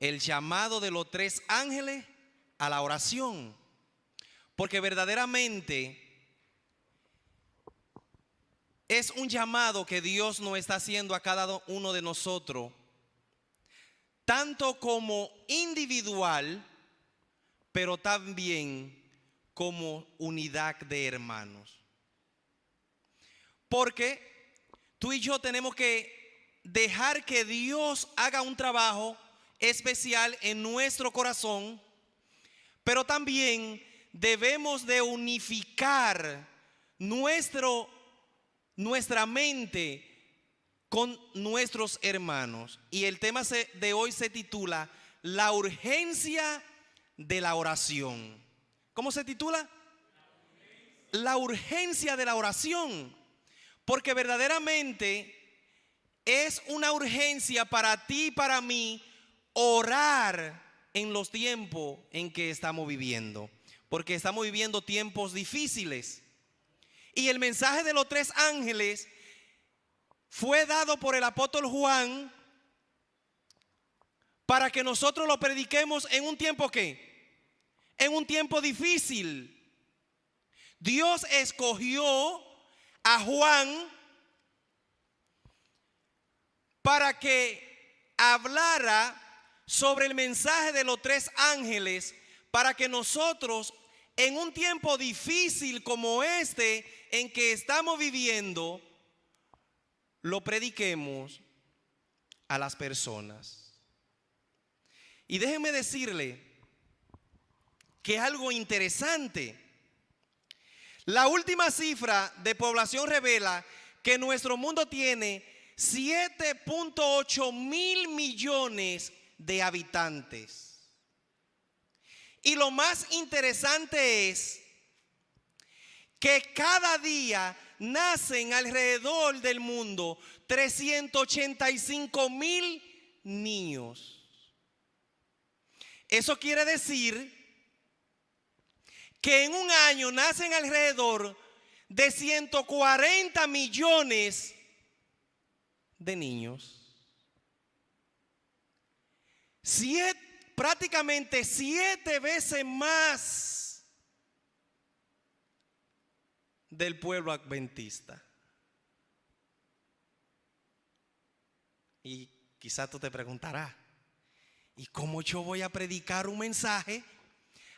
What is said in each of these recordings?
el llamado de los 3 ángeles a la oración. Porque verdaderamente es un llamado que Dios nos está haciendo a cada uno de nosotros, tanto como individual, pero también como unidad de hermanos. Porque tú y yo tenemos que dejar que Dios haga un trabajo especial en nuestro corazón, pero también debemos de unificar nuestra mente con nuestros hermanos. Y el tema de hoy se titula La urgencia de la oración. ¿Cómo se titula? La urgencia de la oración. Porque verdaderamente es una urgencia para ti y para mí orar en los tiempos en que estamos viviendo. Porque estamos viviendo tiempos difíciles. Y el mensaje de los 3 ángeles fue dado por el apóstol Juan para que nosotros lo prediquemos en un tiempo ¿qué? En un tiempo difícil. Dios escogió a Juan para que hablara sobre el mensaje de los 3 ángeles, para que nosotros en un tiempo difícil como este en que estamos viviendo, lo prediquemos a las personas. Y déjenme decirle que algo interesante. La última cifra de población revela que nuestro mundo tiene 7.8 mil millones de habitantes. Y lo más interesante es que cada día nacen alrededor del mundo 385 mil niños. Eso quiere decir que en un año nacen alrededor de 140 millones de niños. Prácticamente 7 veces más del pueblo adventista. Y quizás tú te preguntarás, ¿y cómo yo voy a predicar un mensaje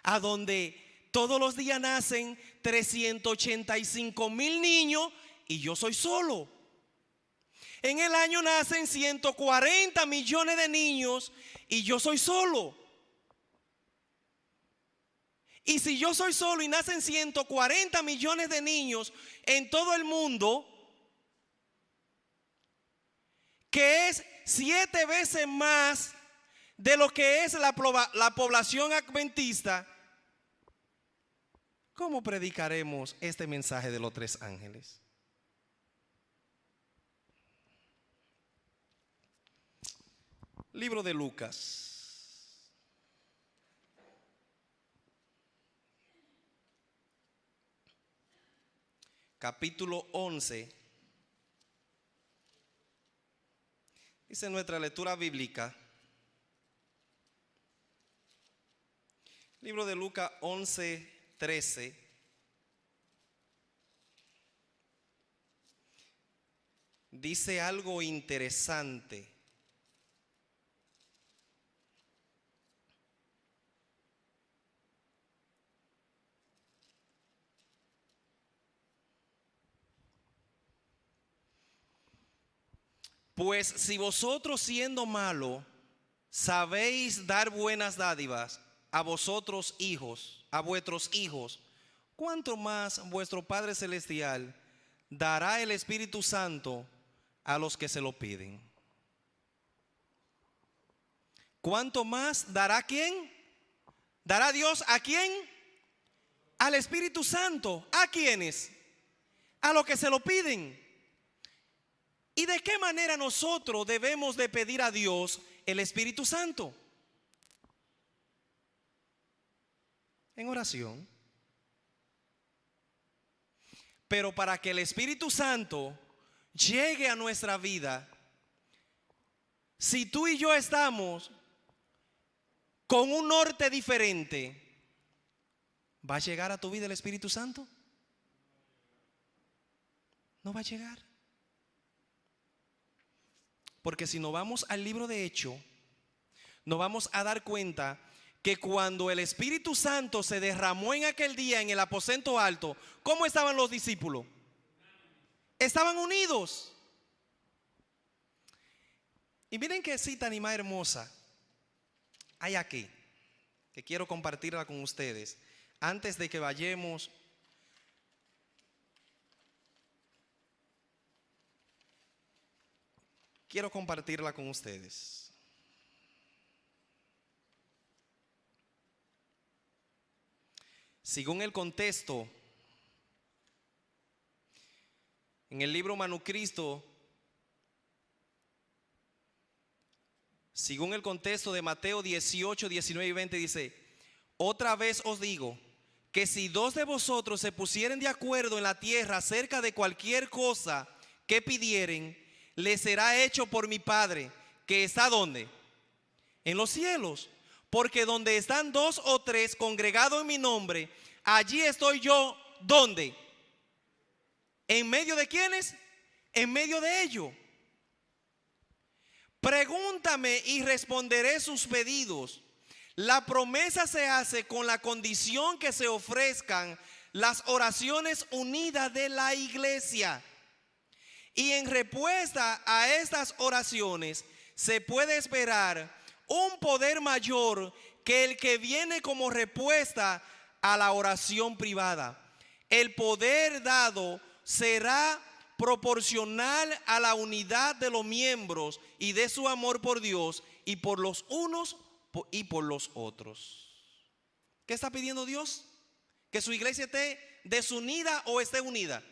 a donde todos los días nacen 385 mil niños y yo soy solo? En el año nacen 140 millones de niños y yo soy solo. Y si yo soy solo y nacen 140 millones de niños en todo el mundo, que es 7 veces más de lo que es la población adventista, ¿cómo predicaremos este mensaje de los 3 ángeles? Libro de Lucas. Capítulo 11. Dice nuestra lectura bíblica. Libro de Lucas 11:13. Dice algo interesante. Pues si vosotros siendo malos sabéis dar buenas dádivas a vosotros hijos, a vuestros hijos, ¿cuánto más vuestro Padre Celestial dará el Espíritu Santo a los que se lo piden? ¿Cuánto más dará quién? ¿Dará Dios a quién? Al Espíritu Santo. ¿A quiénes? A los que se lo piden. ¿Y de qué manera nosotros debemos de pedir a Dios el Espíritu Santo? En oración. Pero para que el Espíritu Santo llegue a nuestra vida, si tú y yo estamos con un norte diferente, ¿va a llegar a tu vida el Espíritu Santo? No va a llegar. Porque si nos vamos al libro de Hechos, nos vamos a dar cuenta que cuando el Espíritu Santo se derramó en aquel día en el aposento alto, ¿cómo estaban los discípulos? Estaban unidos. Y miren qué cita ni más hermosa hay aquí, que quiero compartirla con ustedes antes de que vayamos quiero compartirla con ustedes. Según el contexto, en el libro Manucristo, según el contexto de Mateo 18, 19 y 20 dice: otra vez os digo que si dos de vosotros se pusieren de acuerdo en la tierra acerca de cualquier cosa que pidieren, les será hecho por mi Padre, que está ¿dónde? En los cielos. Porque donde están dos o tres congregados en mi nombre, allí estoy yo, ¿dónde? ¿En medio de quiénes? En medio de ellos. Pregúntame y responderé sus pedidos. La promesa se hace con la condición que se ofrezcan las oraciones unidas de la iglesia. Y en respuesta a estas oraciones se puede esperar un poder mayor que el que viene como respuesta a la oración privada. El poder dado será proporcional a la unidad de los miembros y de su amor por Dios y por los unos y por los otros. ¿Qué está pidiendo Dios? ¿Que su iglesia esté desunida o esté unida?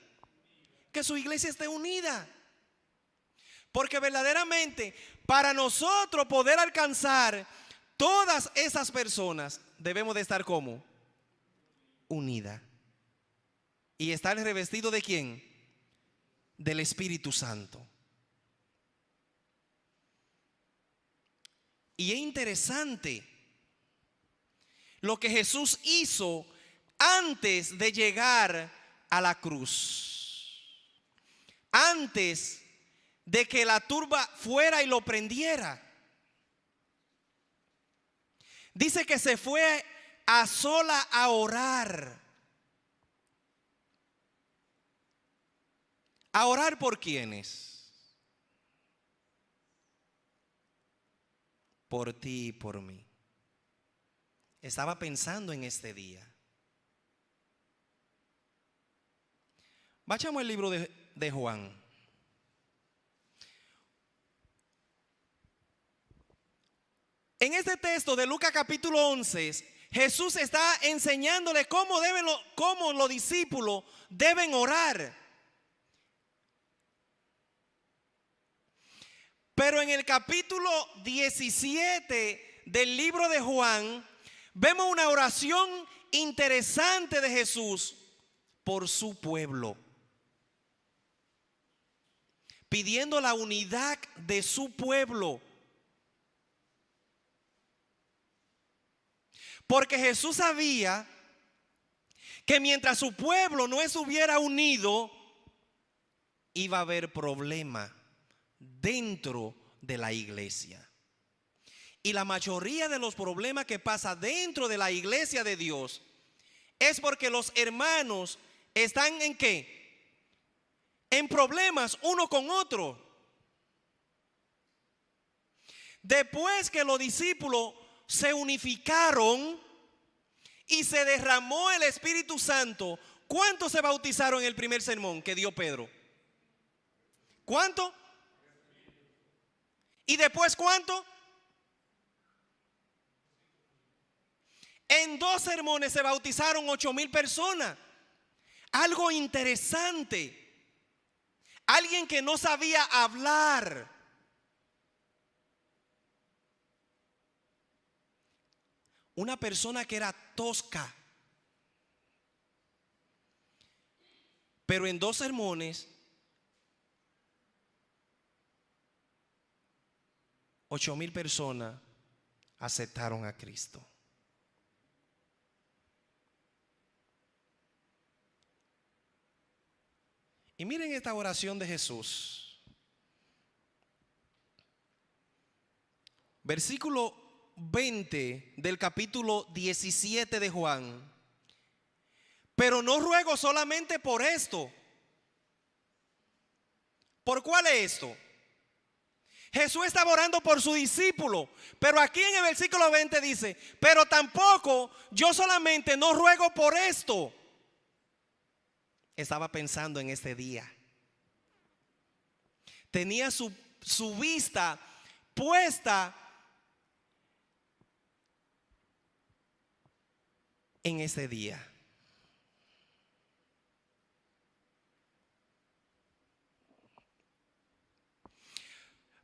Que su iglesia esté unida. Porque verdaderamente para nosotros poder alcanzar todas esas personas debemos de estar como unida. Y estar revestido ¿de quién? Del Espíritu Santo. Y es interesante lo que Jesús hizo antes de llegar a la cruz. Antes de que la turba fuera y lo prendiera. Dice que se fue a sola a orar. ¿A orar por quiénes? Por ti y por mí. Estaba pensando en este día. Vayamos al libro de Juan. En este texto de Lucas capítulo 11, Jesús está enseñándole cómo los discípulos deben orar. Pero en el capítulo 17 del libro de Juan, vemos una oración interesante de Jesús por su pueblo, pidiendo la unidad de su pueblo. Porque Jesús sabía que mientras su pueblo no estuviera unido, iba a haber problema dentro de la iglesia. Y la mayoría de los problemas que pasa dentro de la iglesia de Dios es porque los hermanos están ¿en qué? En problemas uno con otro. Después que los discípulos se unificaron y se derramó el Espíritu Santo, ¿cuántos se bautizaron en el primer sermón que dio Pedro? ¿Cuánto? ¿Y después cuánto? En 2 sermones se bautizaron 8,000 personas. Algo interesante. Alguien que no sabía hablar. Una persona que era tosca. Pero en 2 sermones, 8,000 personas aceptaron a Cristo. Y miren esta oración de Jesús. Versículo 20 del capítulo 17 de Juan. Pero no ruego solamente por esto. ¿Por cuál es esto? Jesús estaba orando por su discípulo, pero aquí en el versículo 20 dice, pero tampoco yo solamente no ruego por esto. Estaba pensando en este día. Tenía su vista puesta en este día.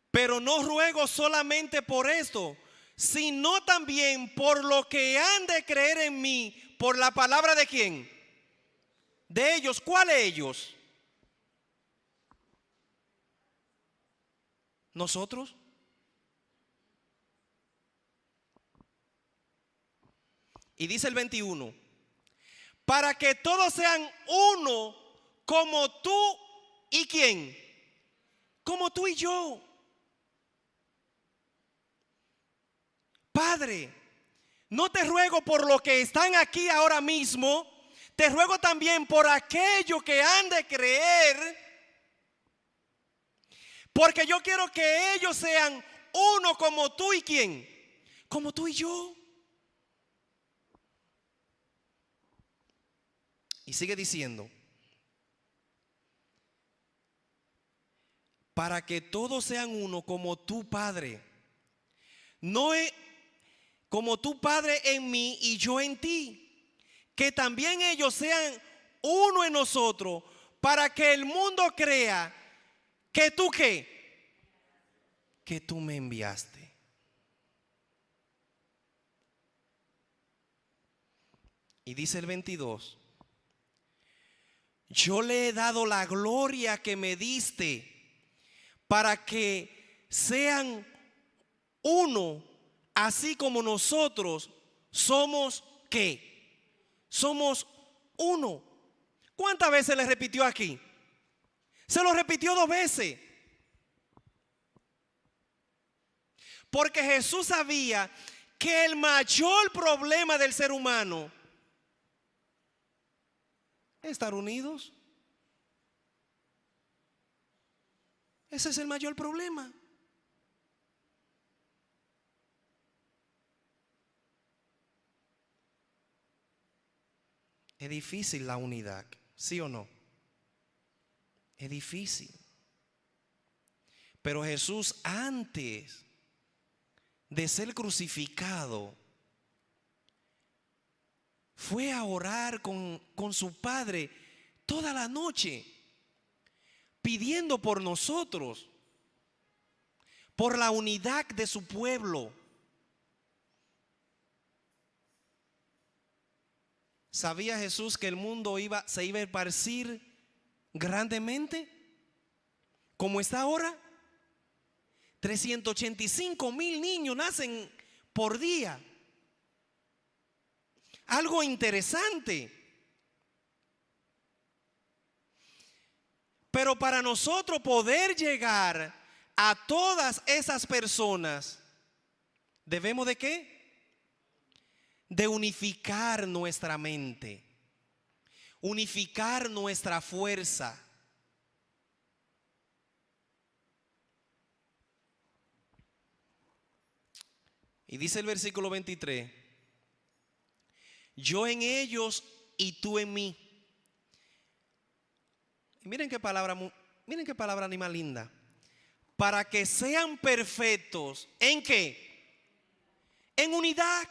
Pero no ruego solamente por esto, sino también por lo que han de creer en mí, por la palabra de quién. De ellos. ¿Cuáles ellos? ¿Nosotros? Y dice el 21, para que todos sean uno como tú y quién, como tú y yo. Padre, no te ruego por lo que están aquí ahora mismo, te ruego también por aquello que han de creer, porque yo quiero que ellos sean uno como tú y quién, como tú y yo. Y sigue diciendo, para que todos sean uno como tu Padre, no es como tu Padre en mí y yo en ti, que también ellos sean uno en nosotros, para que el mundo crea que tú qué, que tú me enviaste. Y dice el 22, yo le he dado la gloria que me diste, para que sean uno, así como nosotros somos ¿qué? Somos uno. ¿Cuántas veces le repitió aquí? Se lo repitió 2 veces. Porque Jesús sabía que el mayor problema del ser humano es estar unidos. Ese es el mayor problema. Es difícil la unidad, ¿sí o no? Es difícil. Pero Jesús, antes de ser crucificado, fue a orar con su Padre toda la noche, pidiendo por nosotros, por la unidad de su pueblo. ¿Sabía Jesús que el mundo se iba a esparcir grandemente? ¿Cómo está ahora? 385,000 niños nacen por día. Algo interesante. Pero para nosotros poder llegar a todas esas personas, ¿debemos de qué? De unificar nuestra mente, unificar nuestra fuerza. Y dice el versículo 23, yo en ellos y tú en mí. Y miren qué palabra ni más linda. Para que sean perfectos, ¿en qué? En unidad.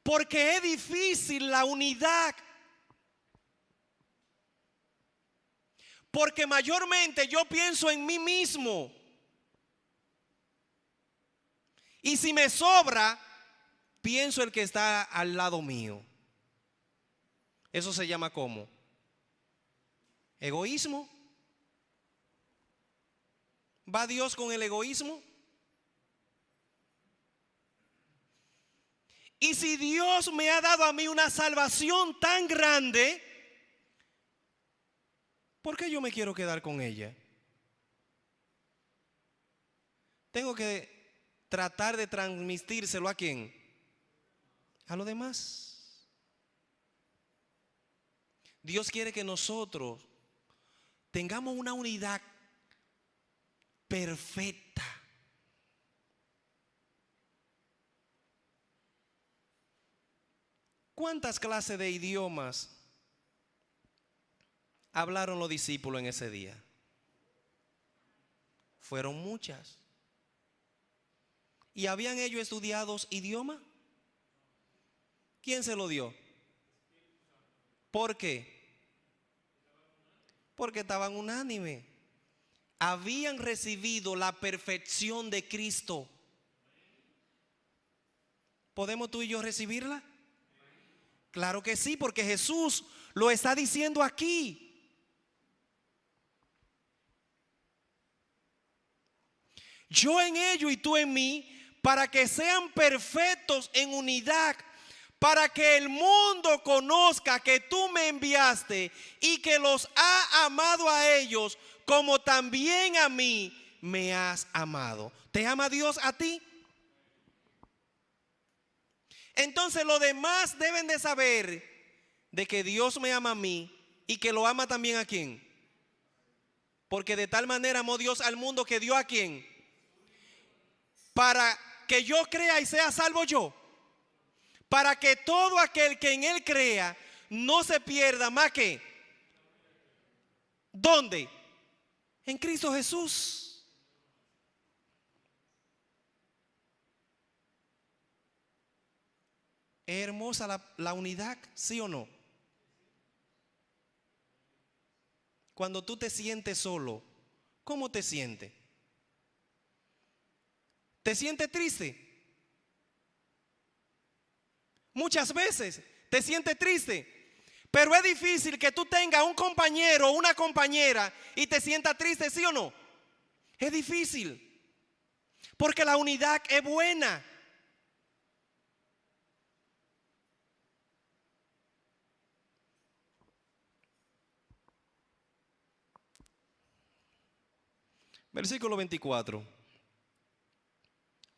Porque es difícil la unidad. Porque mayormente yo pienso en mí mismo. Y si me sobra, pienso el que está al lado mío. Eso se llama ¿cómo? Egoísmo. ¿Va Dios con el egoísmo? Y si Dios me ha dado a mí una salvación tan grande, ¿por qué yo me quiero quedar con ella? Tengo que tratar de transmitírselo ¿a quién? A los demás. Dios quiere que nosotros tengamos una unidad perfecta. ¿Cuántas clases de idiomas hablaron los discípulos en ese día? Fueron muchas. ¿Y habían ellos estudiado idioma? ¿Quién se lo dio? ¿Por qué? Porque estaban unánimes. Habían recibido la perfección de Cristo. ¿Podemos tú y yo recibirla? Claro que sí, porque Jesús lo está diciendo aquí. Yo en ellos y tú en mí, para que sean perfectos en unidad, para que el mundo conozca que tú me enviaste y que los ha amado a ellos como también a mí me has amado. ¿Te ama Dios a ti? Entonces los demás deben de saber de que Dios me ama a mí y que lo ama también a quién. Porque de tal manera amó Dios al mundo que dio a quién. Para que yo crea y sea salvo yo. Para que todo aquel que en él crea no se pierda más que. ¿Dónde? En Cristo Jesús. ¿Es hermosa la unidad? ¿Sí o no? Cuando tú te sientes solo, ¿cómo te sientes? ¿Te sientes triste? Muchas veces te sientes triste, pero es difícil que tú tengas un compañero o una compañera y te sientas triste, ¿sí o no? Es difícil, porque la unidad es buena. Versículo 24.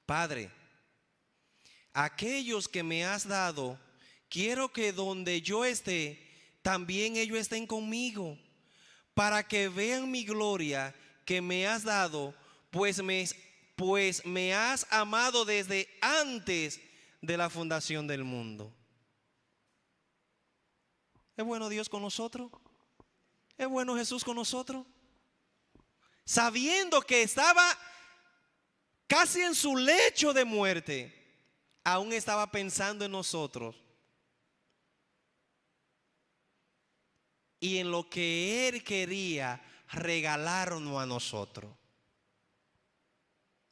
Padre, aquellos que me has dado, quiero que donde yo esté, también ellos estén conmigo, para que vean mi gloria que me has dado, pues me has amado desde antes de la fundación del mundo. ¿Es bueno Dios con nosotros? ¿Es bueno Jesús con nosotros? Sabiendo que estaba casi en su lecho de muerte, aún estaba pensando en nosotros y en lo que Él quería regalarnos a nosotros.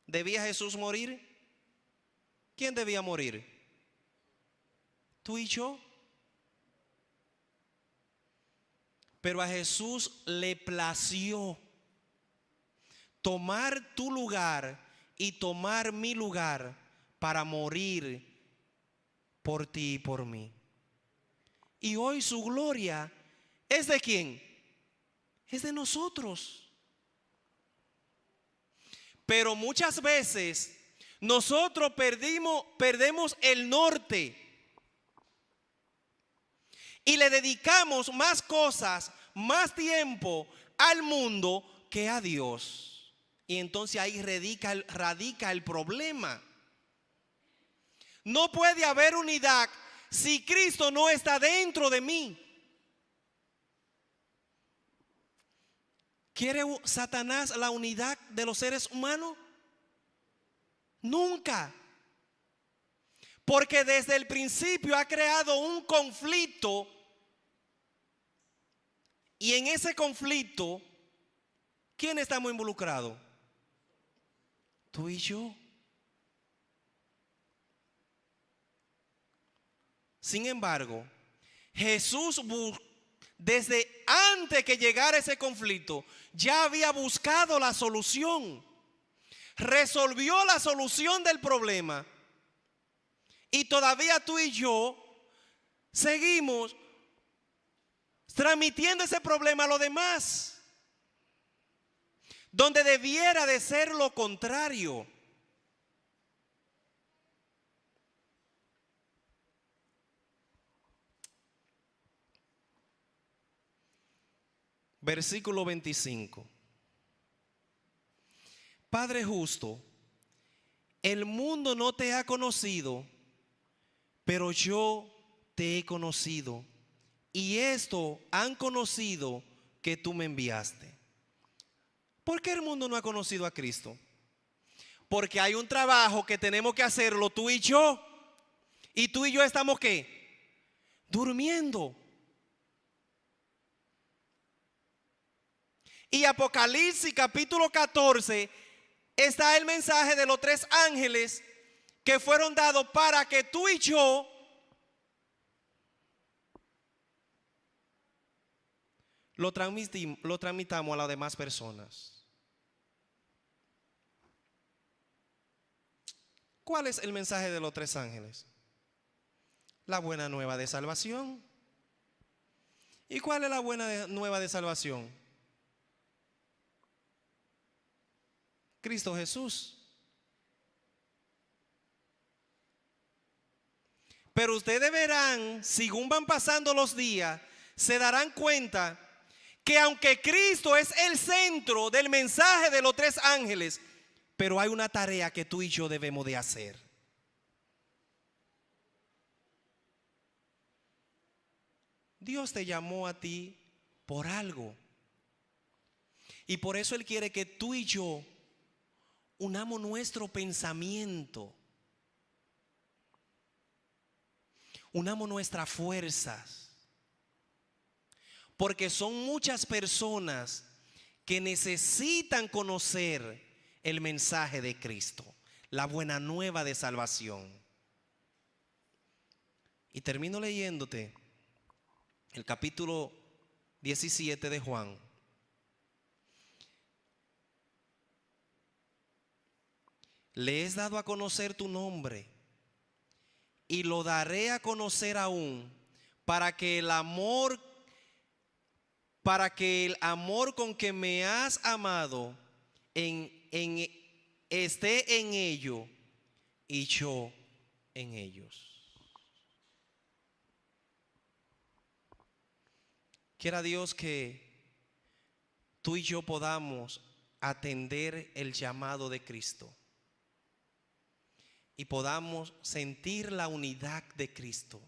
¿Debía Jesús morir? ¿Quién debía morir? ¿Tú y yo? Pero a Jesús le plació tomar tu lugar y tomar mi lugar para morir por ti y por mí. Y hoy su gloria ¿es de quién? Es de nosotros. Pero muchas veces nosotros perdemos el norte y le dedicamos más cosas, más tiempo al mundo que a Dios. Y entonces ahí radica el problema. No puede haber unidad si Cristo no está dentro de mí. ¿Quiere Satanás la unidad de los seres humanos? Nunca. Porque desde el principio ha creado un conflicto. Y en ese conflicto, ¿quién estamos involucrados? Tú y yo. Sin embargo, Jesús desde antes que llegara ese conflicto, ya había buscado la solución. Resolvió la solución del problema. Y todavía tú y yo seguimos transmitiendo ese problema a los demás, donde debiera de ser lo contrario. Versículo 25. Padre justo, el mundo no te ha conocido, pero yo te he conocido, y esto han conocido que tú me enviaste. ¿Por qué el mundo no ha conocido a Cristo? Porque hay un trabajo que tenemos que hacerlo tú y yo. Y tú y yo estamos ¿qué? Durmiendo. Y Apocalipsis capítulo 14 está el mensaje de los 3 ángeles que fueron dados para que tú y yo lo transmitamos a las demás personas. ¿Cuál es el mensaje de los 3 ángeles? La buena nueva de salvación. ¿Y cuál es la buena nueva de salvación? Cristo Jesús. Pero ustedes verán, según van pasando los días, se darán cuenta que aunque Cristo es el centro del mensaje de los 3 ángeles, pero hay una tarea que tú y yo debemos de hacer. Dios te llamó a ti por algo. Y por eso Él quiere que tú y yo unamos nuestro pensamiento, unamos nuestras fuerzas, porque son muchas personas que necesitan conocer el mensaje de Cristo, la buena nueva de salvación. Y termino leyéndote el capítulo 17 de Juan. Le he dado a conocer tu nombre y lo daré a conocer aún, para que el amor con que me has amado esté en ellos y yo en ellos. Quiera Dios que tú y yo podamos atender el llamado de Cristo y podamos sentir la unidad de Cristo.